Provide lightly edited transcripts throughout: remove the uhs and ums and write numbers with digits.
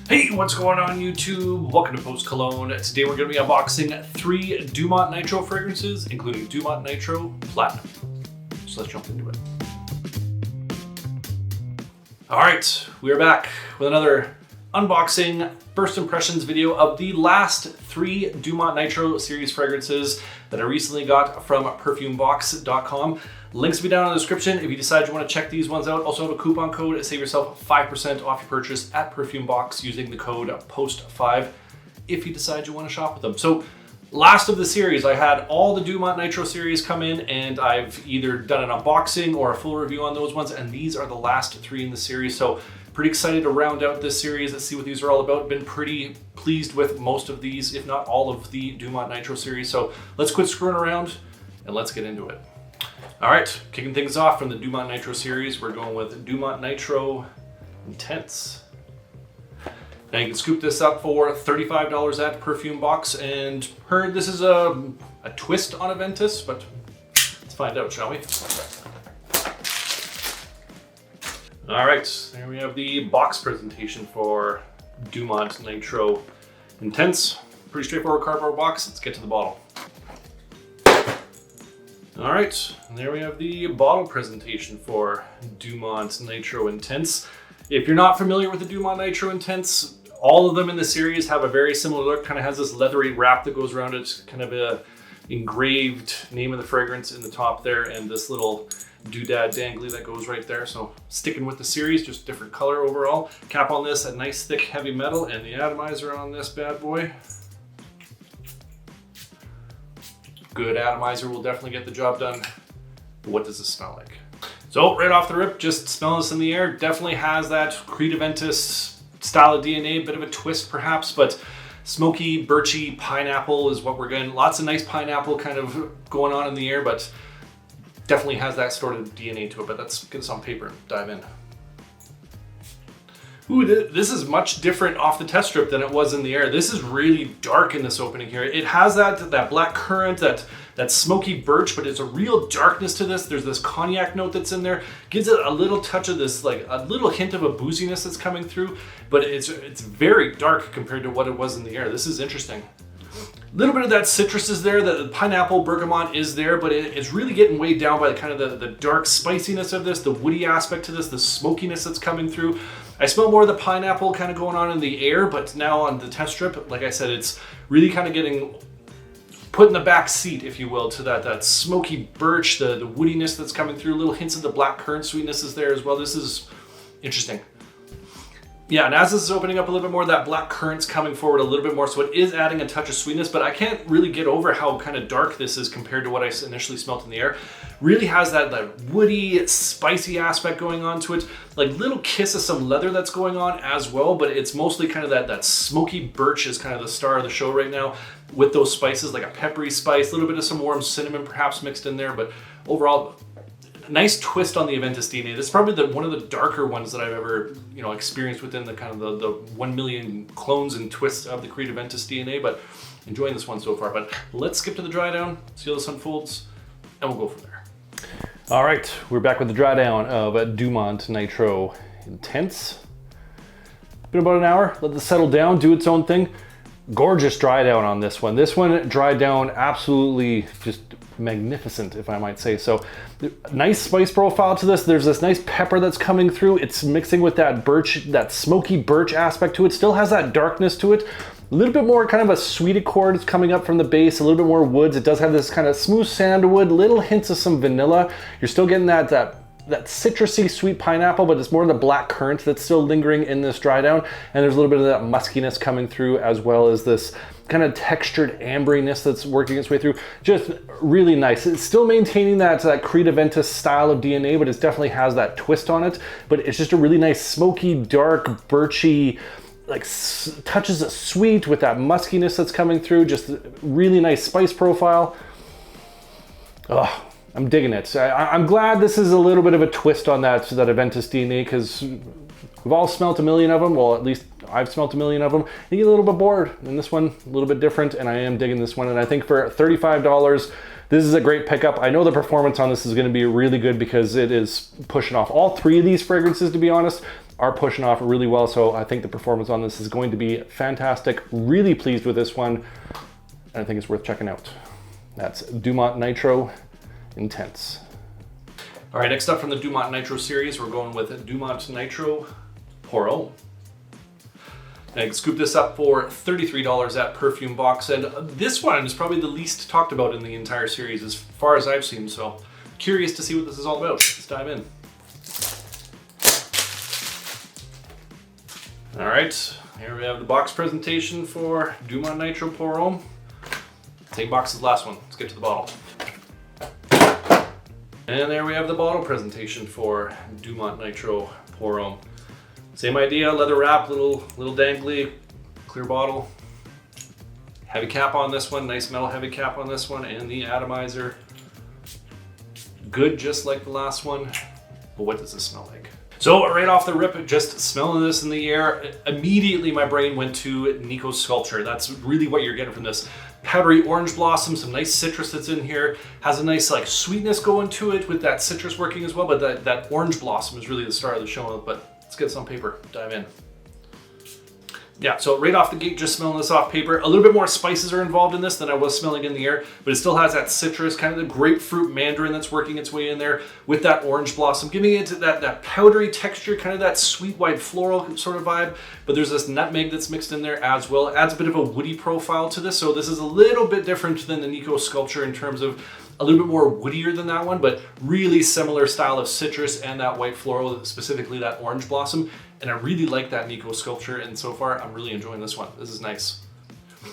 Hey, what's going on YouTube? Welcome to Post Cologne. Today we're going to be unboxing 3 Dumont Nitro fragrances, including Dumont Nitro Platinum. So let's jump into it. All right, we are back with another unboxing first impressions video of the last 3 Dumont Nitro series fragrances that I recently got from perfumebox.com. Links will be down in the description if you decide you want to check these ones out. Also have a coupon code to save yourself 5% off your purchase at perfumebox using the code POST5 if you decide you want to shop with them. So last of the series, I had all the Dumont Nitro series come in and I've either done an unboxing or a full review on those ones, and these are the last 3 in the series. So pretty excited to round out this series and see what these are all about. Been pretty pleased with most of these, if not all of the Dumont Nitro series. So let's quit screwing around and let's get into it. All right, kicking things off from the Dumont Nitro series, we're going with Dumont Nitro Intense. Now you can scoop this up for $35 at Perfume Box, and heard this is a twist on Aventus, but let's find out, shall we? All right, there we have the box presentation for Dumont Nitro Intense. Pretty straightforward cardboard box. Let's get to the bottle. All right, and there we have the bottle presentation for Dumont Nitro Intense. If you're not familiar with the Dumont Nitro Intense, all of them in the series have a very similar look. Kind of has this leathery wrap that goes around it, kind of a engraved name of the fragrance in the top there, and this little doodad dangly that goes right there. So sticking with the series, just different color overall. Cap on this, a nice thick heavy metal, and the atomizer on this bad boy. Good atomizer will definitely get the job done. But what does this smell like? So right off the rip, just smelling this in the air, definitely has that Creed Aventus style of DNA, bit of a twist perhaps, but smoky, birchy pineapple is what we're getting. Lots of nice pineapple kind of going on in the air, but definitely has that sort of DNA to it. But let's get this on paper and dive in. Ooh, this is much different off the test strip than it was in the air. This is really dark in this opening here. It has that black currant, that smoky birch, but it's a real darkness to this. There's this cognac note that's in there. Gives it a little touch of this, like a little hint of a booziness that's coming through, but it's very dark compared to what it was in the air. This is interesting. A little bit of that citrus is there, the pineapple bergamot is there, but it's really getting weighed down by kind of the dark spiciness of this, the woody aspect to this, the smokiness that's coming through. I smell more of the pineapple kind of going on in the air, but now on the test strip, like I said, it's really kind of getting put in the back seat, if you will, to that smoky birch, the woodiness that's coming through, little hints of the black currant sweetness is there as well. This is interesting. Yeah, and as this is opening up a little bit more, that black currant's coming forward a little bit more, so it is adding a touch of sweetness, but I can't really get over how kind of dark this is compared to what I initially smelled in the air. Really has that woody, spicy aspect going on to it, like little kiss of some leather that's going on as well, but it's mostly kind of that smoky birch is kind of the star of the show right now, with those spices, like a peppery spice, a little bit of some warm cinnamon perhaps mixed in there, but overall, nice twist on the Aventus DNA. This is probably one of the darker ones that I've ever, experienced within the kind of the 1 million clones and twists of the Creed Aventus DNA, but enjoying this one so far. But let's skip to the dry down, see how this unfolds, and we'll go from there. All right, we're back with the dry down of Dumont Nitro Intense. Been about an hour, let this settle down, do its own thing. Gorgeous dry down on this one. This one dried down absolutely just magnificent, if I might say so. Nice spice profile to this. There's this nice pepper that's coming through. It's mixing with that birch, that smoky birch aspect to it. Still has that darkness to it. A little bit more kind of a sweet accord is coming up from the base, a little bit more woods. It does have this kind of smooth sandalwood, little hints of some vanilla. You're still getting that citrusy sweet pineapple, but it's more the black currant that's still lingering in this dry down. And there's a little bit of that muskiness coming through, as well as this kind of textured amberiness that's working its way through. Just really nice. It's still maintaining that Creed Aventus style of DNA, but it definitely has that twist on it. But it's just a really nice smoky, dark, birchy, like touches of sweet with that muskiness that's coming through. Just really nice spice profile. Oh, I'm digging it. I'm glad this is a little bit of a twist on that Aventus DNA, because we've all smelt a million of them. Well, at least I've smelt a million of them. You get a little bit bored, and this one a little bit different, and I am digging this one. And I think for $35, this is a great pickup. I know the performance on this is going to be really good because it is pushing off all 3 of these fragrances, to be honest. are pushing off really well, so I think the performance on this is going to be fantastic. Really pleased with this one, and I think it's worth checking out. That's Dumont Nitro Intense. All right, next up from the Dumont Nitro series, we're going with Dumont Nitro Pour Homme. I can scoop this up for $33 at Perfume Box, and this one is probably the least talked about in the entire series as far as I've seen, so curious to see what this is all about. Let's dive in. All right, here we have the box presentation for Dumont Nitro Pour Homme. Same box as the last one. Let's get to the bottle. And there we have the bottle presentation for Dumont Nitro Pour Homme. Same idea, leather wrap, little dangly, clear bottle. Heavy cap on this one, nice metal heavy cap on this one, and the atomizer. Good, just like the last one, but what does this smell like? So right off the rip, just smelling this in the air, immediately my brain went to Nico Sculpture. That's really what you're getting from this. Powdery orange blossom, some nice citrus that's in here. Has a nice like sweetness going to it with that citrus working as well, but that orange blossom is really the star of the show. But let's get this on paper, dive in. Yeah, so right off the gate, just smelling this off paper. A little bit more spices are involved in this than I was smelling in the air, but it still has that citrus, kind of the grapefruit mandarin that's working its way in there with that orange blossom, giving it that powdery texture, kind of that sweet white floral sort of vibe. But there's this nutmeg that's mixed in there as well. It adds a bit of a woody profile to this, so this is a little bit different than the Nico Sculpture in terms of a little bit more woodier than that one, but really similar style of citrus and that white floral, specifically that orange blossom. And I really like that Nico Sculpture, and so far I'm really enjoying this one. This is nice.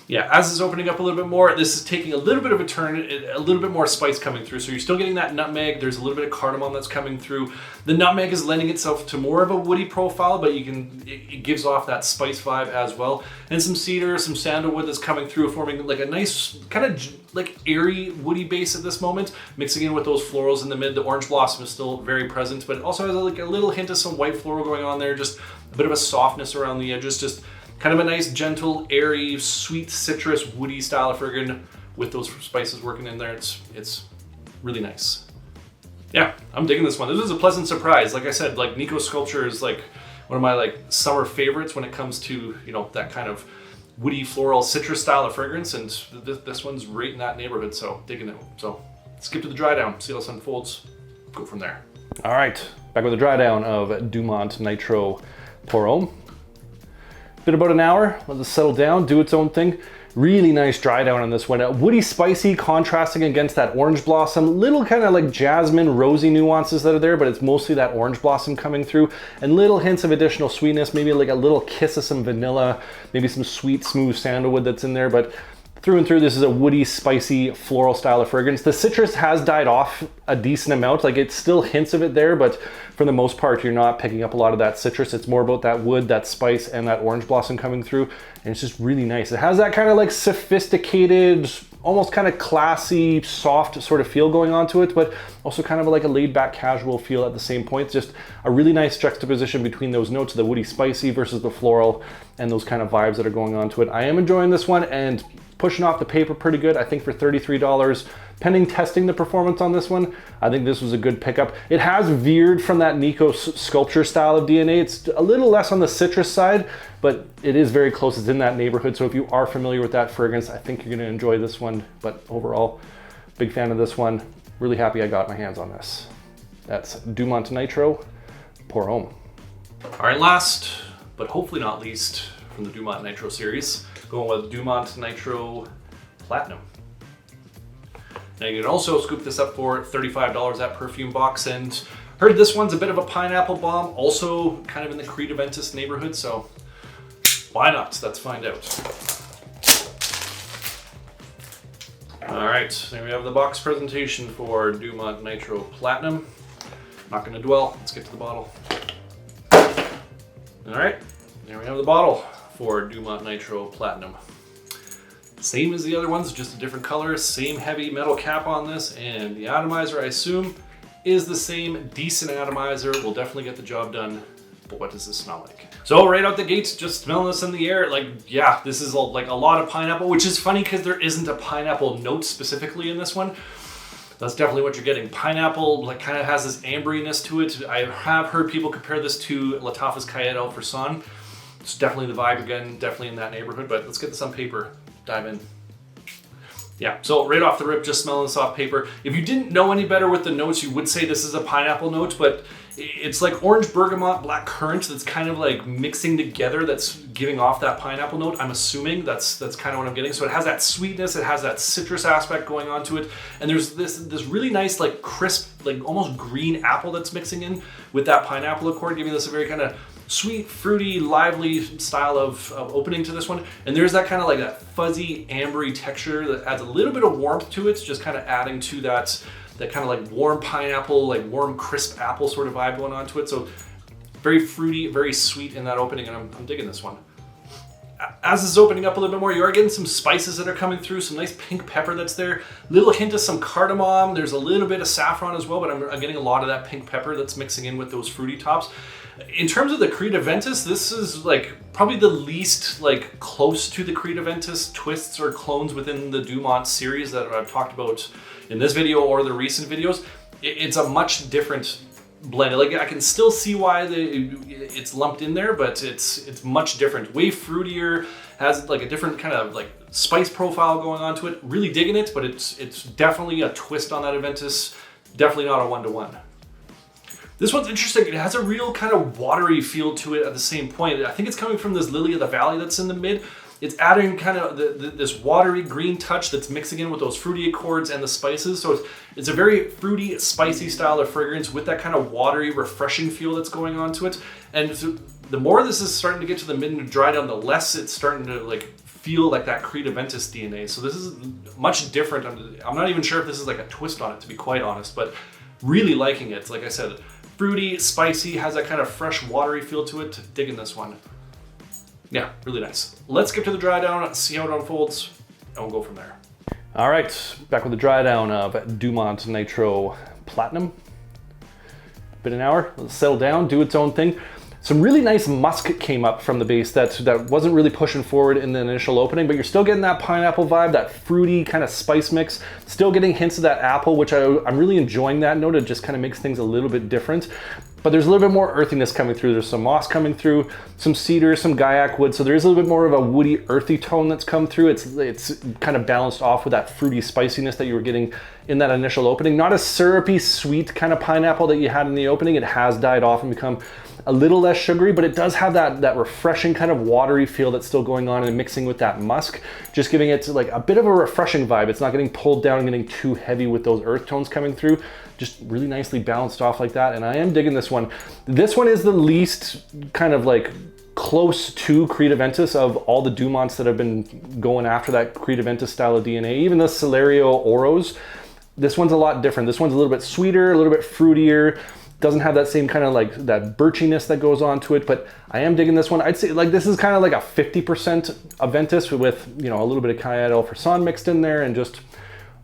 Yeah, as it's opening up a little bit more, this is taking a little bit of a turn, a little bit more spice coming through. So you're still getting that nutmeg. There's a little bit of cardamom that's coming through. The nutmeg is lending itself to more of a woody profile, but it gives off that spice vibe as well. And some cedar, some sandalwood that's coming through, forming like a nice kind of like airy woody base at this moment, mixing in with those florals in the mid. The orange blossom is still very present, but it also has like a little hint of some white floral going on there, just a bit of a softness around the edges, just kind of a nice, gentle, airy, sweet, citrus, woody style of fragrance with those spices working in there. It's really nice. Yeah, I'm digging this one. This was a pleasant surprise. Like I said, like Nico Sculpture is like one of my like summer favorites when it comes to, you know, that kind of woody, floral, citrus style of fragrance, and this one's right in that neighborhood, so digging it. So skip to the dry down, see how this unfolds, go from there. All right, back with the dry down of Dumont Nitro Pour Homme. Been about an hour, let this settle down, do its own thing. Really nice dry down on this one. Woody, spicy, contrasting against that orange blossom. Little kind of like jasmine, rosy nuances that are there, but it's mostly that orange blossom coming through. And little hints of additional sweetness, maybe like a little kiss of some vanilla, maybe some sweet, smooth sandalwood that's in there. But through and through, this is a woody, spicy, floral style of fragrance. The citrus has died off a decent amount. Like it still hints of it there, but for the most part, you're not picking up a lot of that citrus. It's more about that wood, that spice, and that orange blossom coming through. And it's just really nice. It has that kind of like sophisticated, almost kind of classy, soft sort of feel going on to it, but also kind of like a laid back casual feel at the same point. Just a really nice juxtaposition between those notes, the woody, spicy versus the floral, and those kind of vibes that are going on to it. I am enjoying this one and pushing off the paper pretty good. I think for $33, pending testing the performance on this one, I think this was a good pickup. It has veered from that Nico Sculpture style of DNA. It's a little less on the citrus side, but it is very close. It's in that neighborhood. So if you are familiar with that fragrance, I think you're gonna enjoy this one. But overall, big fan of this one. Really happy I got my hands on this. That's Dumont Nitro Pour Homme. All right, last, but hopefully not least, from the Dumont Nitro series, going with Dumont Nitro Platinum. Now you can also scoop this up for $35 at Perfume Box, and heard this one's a bit of a pineapple bomb, also kind of in the Creed Aventus neighborhood, so why not? Let's find out. All right, there we have the box presentation for Dumont Nitro Platinum. Not gonna dwell, let's get to the bottle. All right, there we have the bottle for Dumont Nitro Platinum. Same as the other ones, just a different color, same heavy metal cap on this, and the atomizer, I assume, is the same. Decent atomizer, will definitely get the job done, but what does this smell like? So right out the gates, just smelling this in the air, like, yeah, this is like a lot of pineapple, which is funny because there isn't a pineapple note specifically in this one. That's definitely what you're getting. Pineapple like kind of has this amberiness to it. I have heard people compare this to Lataf's Cayenne Al Frisson. It's definitely the vibe again, definitely in that neighborhood, but let's get this on paper, dive in. Yeah, so right off the rip, just smelling the soft paper. If you didn't know any better with the notes, you would say this is a pineapple note, but it's like orange bergamot, black currant that's kind of like mixing together, that's giving off that pineapple note. I'm assuming that's kind of what I'm getting. So it has that sweetness, it has that citrus aspect going on to it, and there's this really nice like crisp, like almost green apple that's mixing in with that pineapple accord, giving this a very kind of sweet, fruity, lively style of opening to this one. And there's that kind of like that fuzzy, ambery texture that adds a little bit of warmth to it, just kind of adding to that kind of like warm pineapple, like warm, crisp apple sort of vibe going on to it. So very fruity, very sweet in that opening, and I'm digging this one. As this is opening up a little bit more, you are getting some spices that are coming through, some nice pink pepper that's there, little hint of some cardamom, there's a little bit of saffron as well, but I'm getting a lot of that pink pepper that's mixing in with those fruity tops. In terms of the Creed Aventus, this is like probably the least like close to the Creed Aventus twists or clones within the Dumont series that I've talked about in this video or the recent videos. It's a much different blend. Like I can still see why it's lumped in there, but it's much different, way fruitier, has like a different kind of like spice profile going on to it. Really digging it, but it's definitely a twist on that Aventus. Definitely not a one-to-one. This one's interesting. It has a real kind of watery feel to it at the same point. I think it's coming from this lily of the valley that's in the mid. It's adding kind of this watery green touch that's mixing in with those fruity accords and the spices. So it's a very fruity, spicy style of fragrance with that kind of watery, refreshing feel that's going on to it. And so the more this is starting to get to the mid and dry down, the less it's starting to like feel like that Creed Aventus DNA. So this is much different. I'm not even sure if this is like a twist on it, to be quite honest, but really liking it. Like I said, fruity, spicy, has that kind of fresh, watery feel to it. Digging this one. Yeah, really nice. Let's get to the dry down, see how it unfolds, and we'll go from there. All right, back with the dry down of Dumont Nitro Platinum. Been an hour, let's settle down, do its own thing. Some really nice musk came up from the base that wasn't really pushing forward in the initial opening, but you're still getting that pineapple vibe, that fruity kind of spice mix, still getting hints of that apple, which I'm really enjoying that note. It just kind of makes things a little bit different. But there's a little bit more earthiness coming through. There's some moss coming through, some cedar, some guaiac wood. So there is a little bit more of a woody, earthy tone that's come through. It's kind of balanced off with that fruity spiciness that you were getting in that initial opening. Not a syrupy, sweet kind of pineapple that you had in the opening. It has died off and become a little less sugary, but it does have that refreshing kind of watery feel that's still going on and mixing with that musk, just giving it like a bit of a refreshing vibe. It's not getting pulled down and getting too heavy with those earth tones coming through. Just really nicely balanced off like that, and I am digging this one. This one is the least kind of like close to Creed Aventus of all the Dumonts that have been going after that Creed Aventus style of DNA. Even the Celerio Oros, this one's a lot different. This one's a little bit sweeter, a little bit fruitier. Doesn't have that same kind of like that birchiness that goes on to it, but I am digging this one. I'd say like this is kind of like a 50% Aventus with, you know, a little bit of Cayenne Al Frisson mixed in there, and just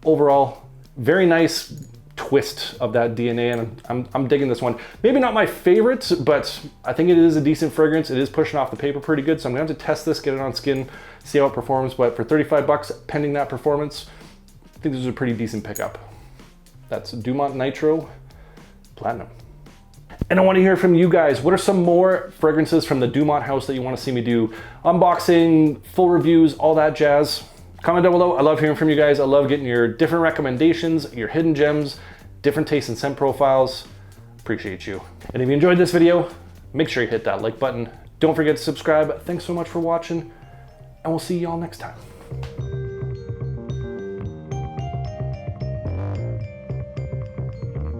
overall very nice twist of that DNA, and I'm digging this one. Maybe not my favorite, but I think it is a decent fragrance. It is pushing off the paper pretty good, so I'm gonna have to test this, get it on skin, see how it performs. But for 35 bucks, pending that performance, I think this is a pretty decent pickup. That's Dumont Nitro Platinum. And I want to hear from you guys. What are some more fragrances from the Dumont house that you want to see me do? Unboxing, full reviews, all that jazz. Comment down below. I love hearing from you guys. I love getting your different recommendations, your hidden gems, different taste and scent profiles. Appreciate you. And if you enjoyed this video, make sure you hit that like button. Don't forget to subscribe. Thanks so much for watching, and we'll see y'all next time.